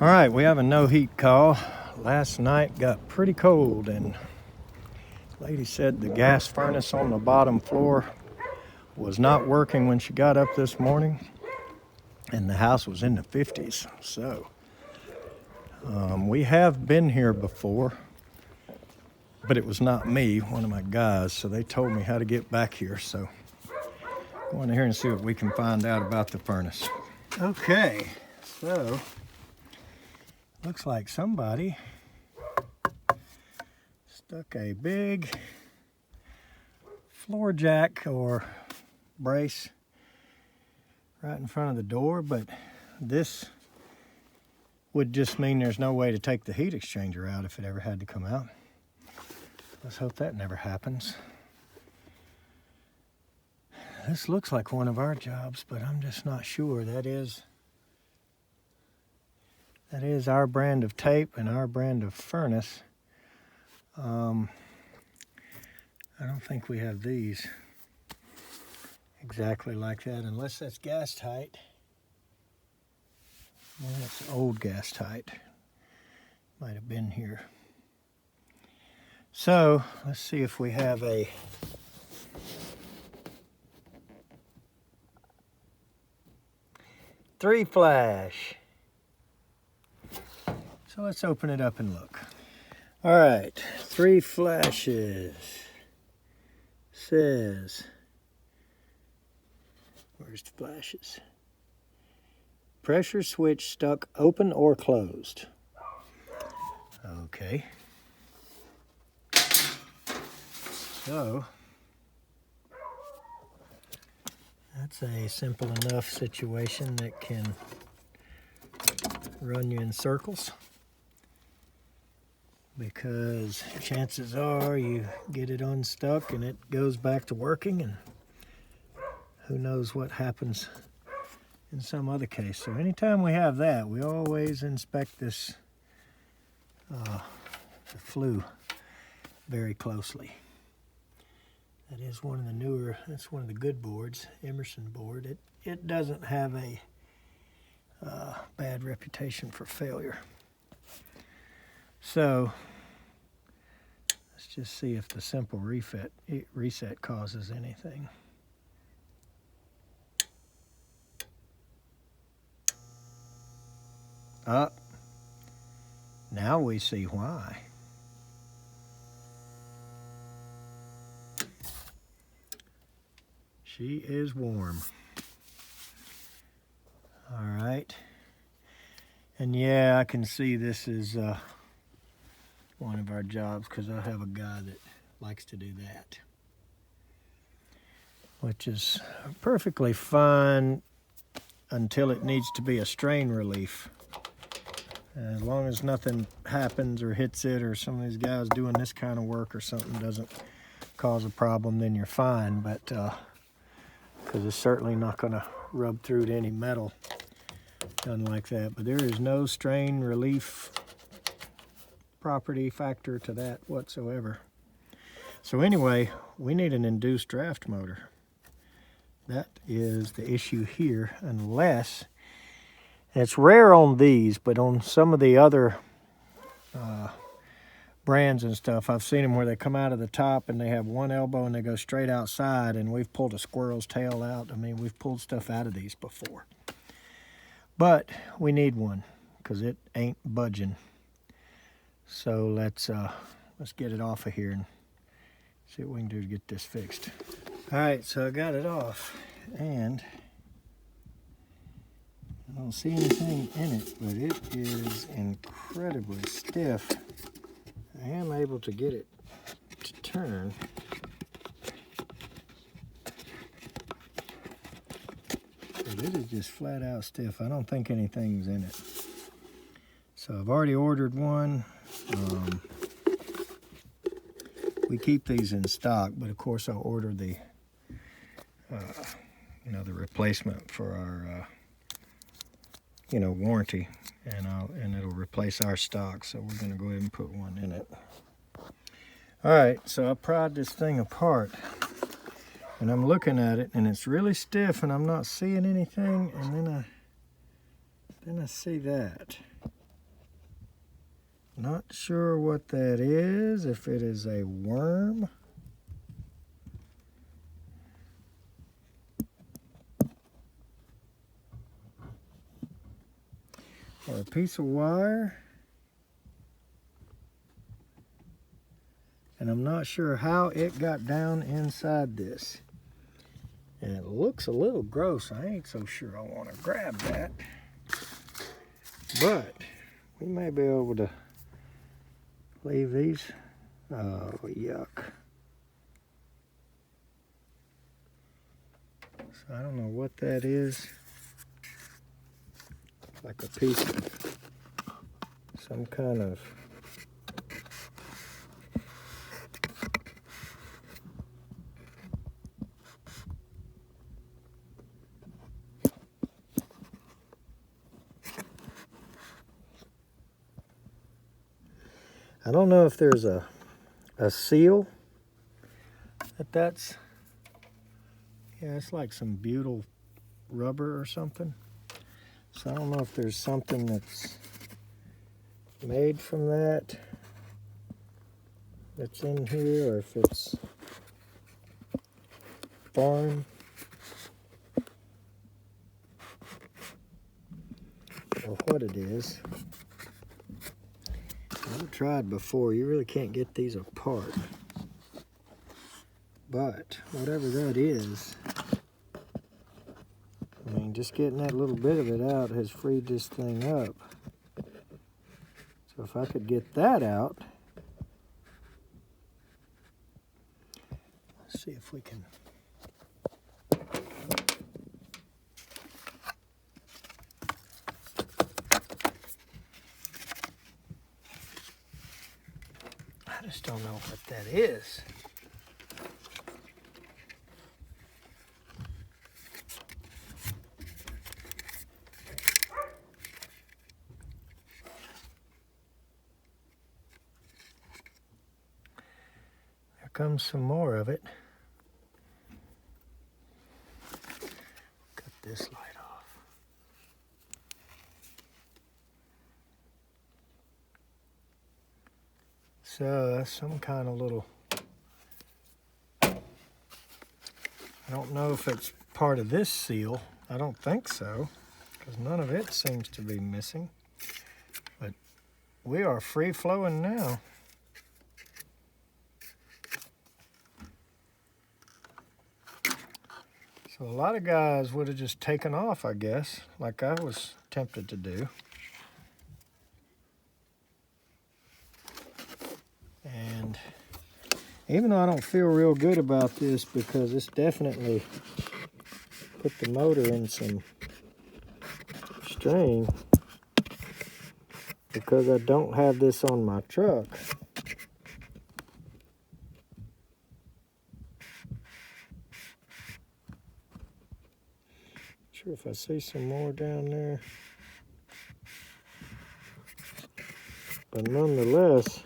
All right, we have a no heat call. Last night got pretty cold and lady said the gas furnace on the bottom floor was not working when she got up this morning and the house was in the 50s. So we have been here before, but it was not me, one of my guys, so they told me how to get back here. So go in here and see what we can find out about the furnace. Okay, so looks like somebody stuck a big floor jack or brace right in front of the door, but this would just mean there's no way to take the heat exchanger out if it ever had to come out. Let's hope that never happens. This looks like one of our jobs, but I'm just not sure. That is our brand of tape and our brand of furnace. I don't think we have these exactly like that, unless that's gas tight. Well, that's old gas tight. Might have been here. So let's see if we have a three flash. So let's open it up and look. All right, 3 flashes. Says, where's the flashes? Pressure switch stuck open or closed. Okay. So that's a simple enough situation that can run you in circles, because chances are you get it unstuck and it goes back to working, and who knows what happens in some other case. So anytime we have that, we always inspect this the flue very closely. That is one of the newer, that's one of the good boards, Emerson board. It doesn't have a bad reputation for failure. So let's just see if the simple reset causes anything. Now we see why. She is warm. All right. And yeah, I can see this is one of our jobs, because I have a guy that likes to do that, which is perfectly fine until it needs to be a strain relief. As long as nothing happens or hits it, or some of these guys doing this kind of work or something doesn't cause a problem, then you're fine. But because it's certainly not going to rub through to any metal done like that. But there is no strain relief property factor to that whatsoever. So anyway, we need an induced draft motor. That is the issue here, unless, and it's rare on these, but on some of the other brands and stuff, I've seen them where they come out of the top and they have one elbow and they go straight outside, and we've pulled a squirrel's tail out. I mean, we've pulled stuff out of these before. But we need one because it ain't budging. So let's get it off of here and see what we can do to get this fixed. All right, so I got it off, and I don't see anything in it, but it is incredibly stiff. I am able to get it to turn. But it is just flat out stiff. I don't think anything's in it. So I've already ordered one. We keep these in stock, but of course I'll order the the replacement for our warranty, and it'll replace our stock. So we're going to go ahead and put one in it. All right, so I pried this thing apart, and I'm looking at it, and it's really stiff, and I'm not seeing anything. And then I see that. Not sure what that is, if it is a worm. Or a piece of wire. And I'm not sure how it got down inside this. And it looks a little gross. I ain't so sure I want to grab that. But we may be able to leave these. Oh, yuck. So I don't know what that is. Like a piece of some kind of I don't know if there's a seal that's yeah, it's like some butyl rubber or something. So I don't know if there's something that's made from that's in here, or if it's foreign, or what it is. I've tried before, you really can't get these apart. But whatever that is, I mean, just getting that little bit of it out has freed this thing up. So if I could get that out, let's see if we can. I just don't know what that is. There comes some more of it. Cut this light off. So that's some kind of little, I don't know if it's part of this seal. I don't think so, because none of it seems to be missing. But we are free flowing now. So a lot of guys would have just taken off, I guess, like I was tempted to do. And even though I don't feel real good about this, because it's definitely put the motor in some strain, because I don't have this on my truck. Sure if I see some more down there. But nonetheless,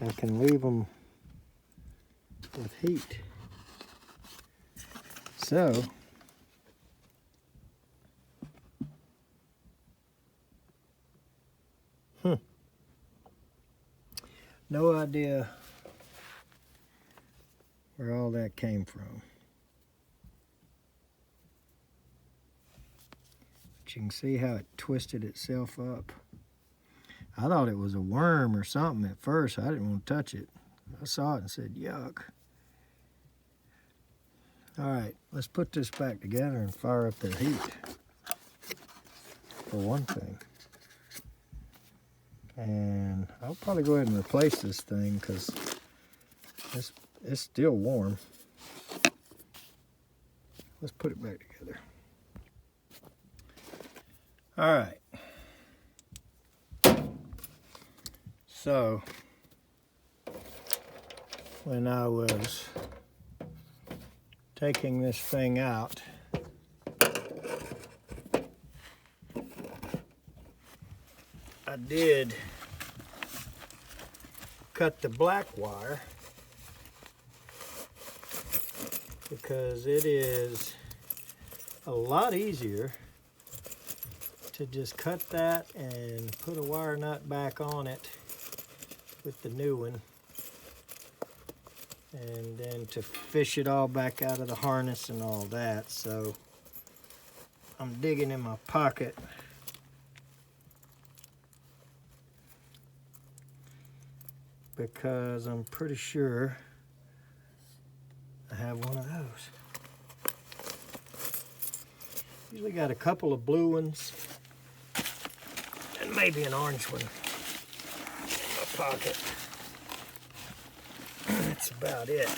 I can leave them with heat. So, no idea where all that came from. But you can see how it twisted itself up. I thought it was a worm or something at first. I didn't want to touch it. I saw it and said, yuck. All right, let's put this back together and fire up the heat, for one thing. And I'll probably go ahead and replace this thing, because it's still warm. Let's put it back together. All right. So, when I was taking this thing out, I did cut the black wire, because it is a lot easier to just cut that and put a wire nut back on it with the new one, and then to fish it all back out of the harness and all that. So I'm digging in my pocket because I'm pretty sure I have one of those. Usually got a couple of blue ones and maybe an orange one in my pocket. That's about it.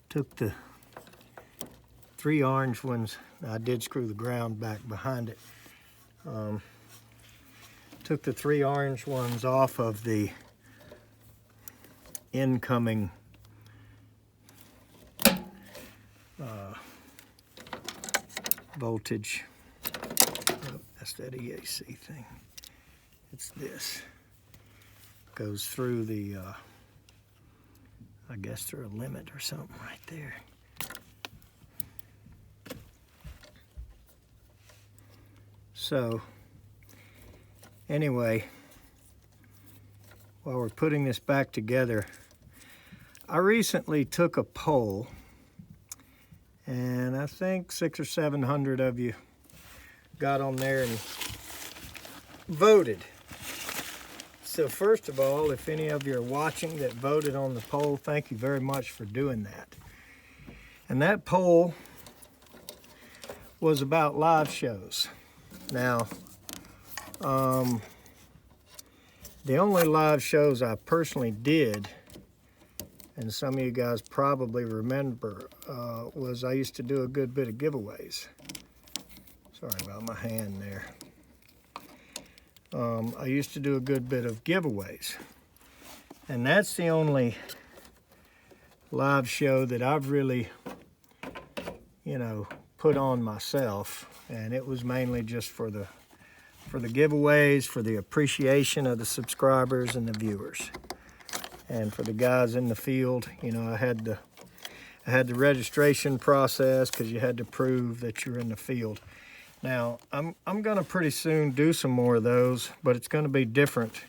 Took the 3 orange ones. I did screw the ground back behind it. Took the 3 orange ones off of the incoming voltage. Oh, that's that EAC thing. It's this. Goes through the, I guess through a limit or something right there. So, anyway, while we're putting this back together, I recently took a poll, and I think 600 or 700 of you got on there and voted. So first of all, if any of you are watching that voted on the poll, thank you very much for doing that. And that poll was about live shows. Now, the only live shows I personally did, and some of you guys probably remember, was I used to do a good bit of giveaways. Sorry about my hand there. I used to do a good bit of giveaways. And that's the only live show that I've really, you know, put on myself. And it was mainly just for the giveaways, for the appreciation of the subscribers and the viewers. And for the guys in the field, you know, I had the registration process because you had to prove that you're in the field. Now, I'm going to pretty soon do some more of those, but it's going to be different.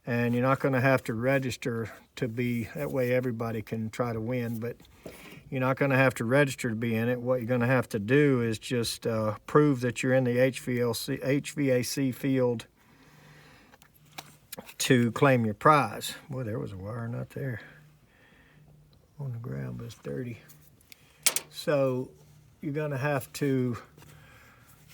And you're not going to have to register to be, that way everybody can try to win, but you're not going to have to register to be in it. What you're going to have to do is just prove that you're in the HVAC field to claim your prize. Boy, there was a wire nut there on the ground, but it's dirty. So you're going to have to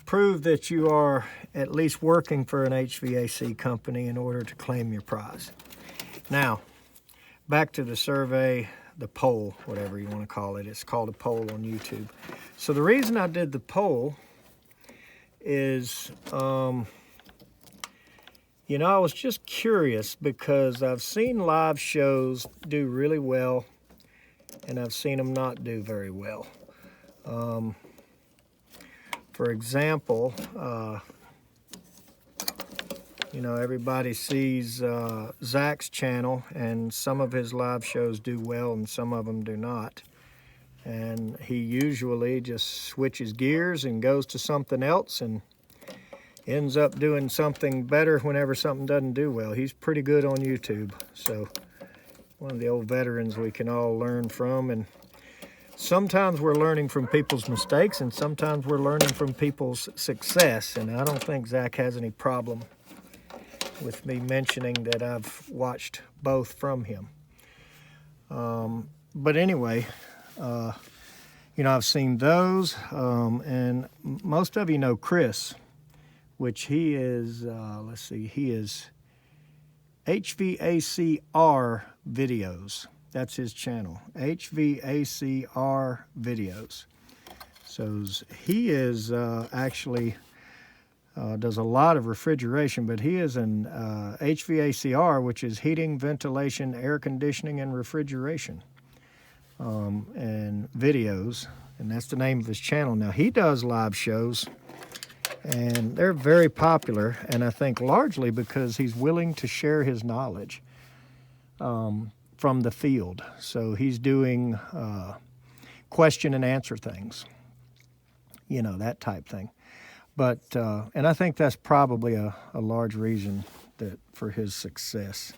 prove that you are at least working for an HVAC company in order to claim your prize. Now, back to the survey, the poll, whatever you want to call it. It's called a poll on YouTube. So the reason I did the poll is, you know, I was just curious because I've seen live shows do really well and I've seen them not do very well. For example, you know, everybody sees Zach's channel, and some of his live shows do well and some of them do not. And he usually just switches gears and goes to something else and ends up doing something better whenever something doesn't do well. He's pretty good on YouTube, so one of the old veterans we can all learn from. And sometimes we're learning from people's mistakes and sometimes we're learning from people's success. And I don't think Zach has any problem with me mentioning that I've watched both from him. But anyway, you know, I've seen those, and most of you know Chris, which he is, let's see, he is HVACR Videos. That's his channel, HVACR Videos. So he is actually does a lot of refrigeration, but he is an HVACR, which is heating, ventilation, air conditioning, and refrigeration, and videos, and that's the name of his channel. Now, he does live shows, and they're very popular, and I think largely because he's willing to share his knowledge from the field. So he's doing question and answer things, you know, that type thing. But and I think that's probably a large reason that for his success.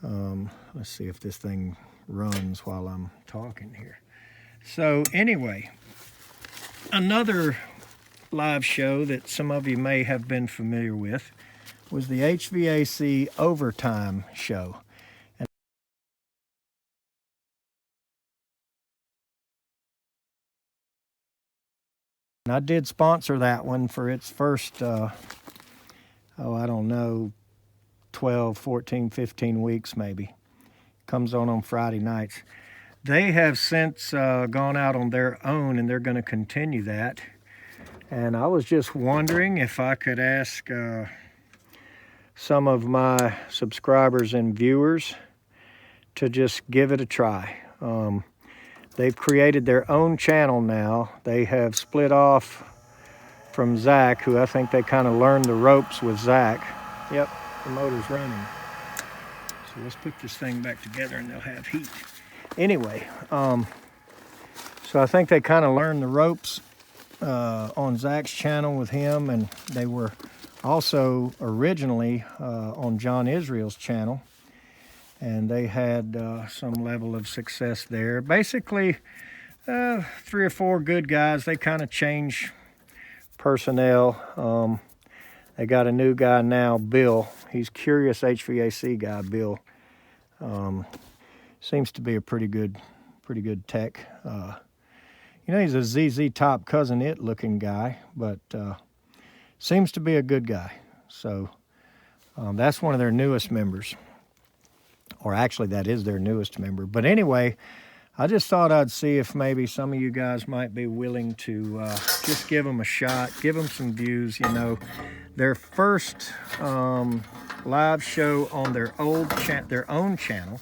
Let's see if this thing runs while I'm talking here. So anyway, another live show that some of you may have been familiar with was the HVAC Overtime show. And I did sponsor that one for its first, I don't know, 12, 14, 15 weeks maybe. Comes on Friday nights. They have since gone out on their own, and they're going to continue that. And I was just wondering if I could ask some of my subscribers and viewers to just give it a try. They've created their own channel now. They have split off from Zach, who I think they kind of learned the ropes with Zach. Yep, the motor's running. So let's put this thing back together and they'll have heat. Anyway, so I think they kind of learned the ropes on Zach's channel with him, and they were also originally on John Israel's channel. And they had some level of success there. Basically, 3 or 4 good guys. They kind of change personnel. They got a new guy now, Bill. He's Curious HVAC guy, Bill. Seems to be a pretty good tech. You know, he's a ZZ Top Cousin It looking guy, but seems to be a good guy. So that's one of their newest members. Or actually, that is their newest member. But anyway, I just thought I'd see if maybe some of you guys might be willing to just give them a shot, give them some views. You know, their first live show on their own channel.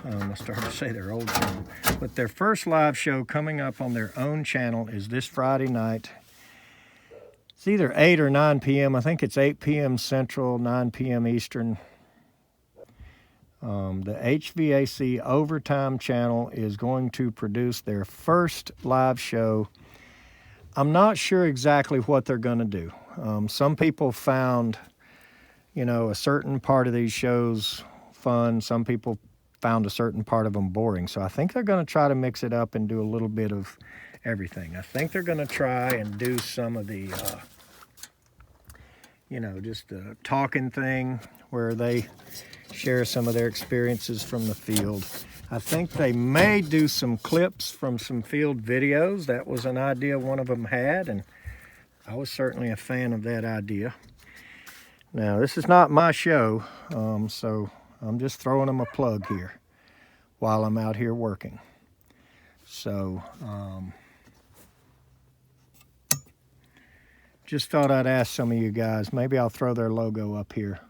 I started to say their old channel. But their first live show coming up on their own channel is this Friday night. It's either 8 or 9 p.m. I think it's 8 p.m. Central, 9 p.m. Eastern. The HVAC Overtime channel is going to produce their first live show. I'm not sure exactly what they're going to do. Some people found, you know, a certain part of these shows fun. Some people found a certain part of them boring. So I think they're going to try to mix it up and do a little bit of everything. I think they're going to try and do some of the, you know, just the talking thing where they share some of their experiences from the field. I think they may do some clips from some field videos. That was an idea one of them had, and I was certainly a fan of that idea. Now, this is not my show, so I'm just throwing them a plug here while I'm out here working. So, just thought I'd ask some of you guys. Maybe I'll throw their logo up here.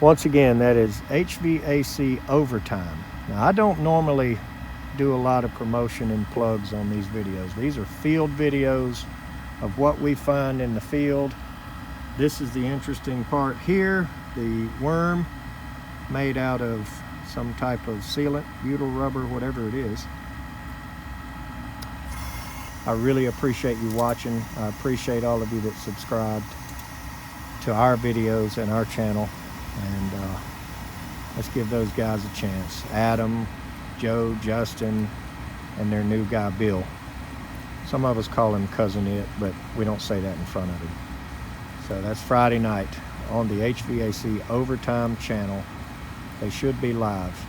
Once again, that is HVAC Overtime. Now, I don't normally do a lot of promotion and plugs on these videos. These are field videos of what we find in the field. This is the interesting part here. The worm made out of some type of sealant, butyl rubber, whatever it is. I really appreciate you watching. I appreciate all of you that subscribed to our videos and our channel. And let's give those guys a chance. Adam, Joe, Justin, and their new guy, Bill. Some of us call him Cousin It, but we don't say that in front of him. So that's Friday night on the HVAC Overtime channel. They should be live,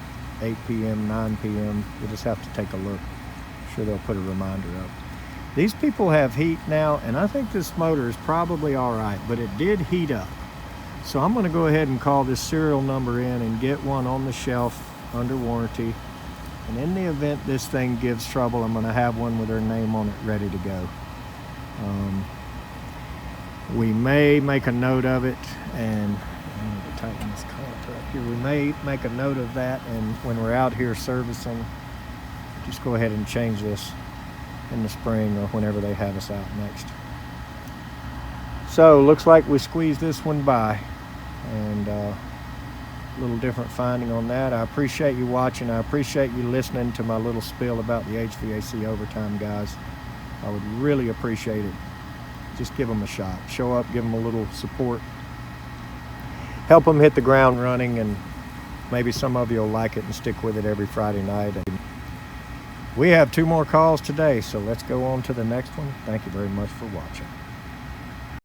8 p.m., 9 p.m. We'll just have to take a look. I'm sure they'll put a reminder up. These people have heat now, and I think this motor is probably all right, but it did heat up. So I'm going to go ahead and call this serial number in and get one on the shelf under warranty. And in the event this thing gives trouble, I'm going to have one with their name on it ready to go. We may make a note of it, and I need to tighten this collar up here. We may make a note of that, and when we're out here servicing, just go ahead and change this in the spring or whenever they have us out next. So looks like we squeezed this one by. and a little different finding on that. I appreciate you watching. I appreciate you listening to my little spiel about the HVAC overtime, guys. I would really appreciate it. Just give them a shot. Show up, give them a little support. Help them hit the ground running, and maybe some of you will like it and stick with it every Friday night. We have 2 more calls today, so let's go on to the next one. Thank you very much for watching.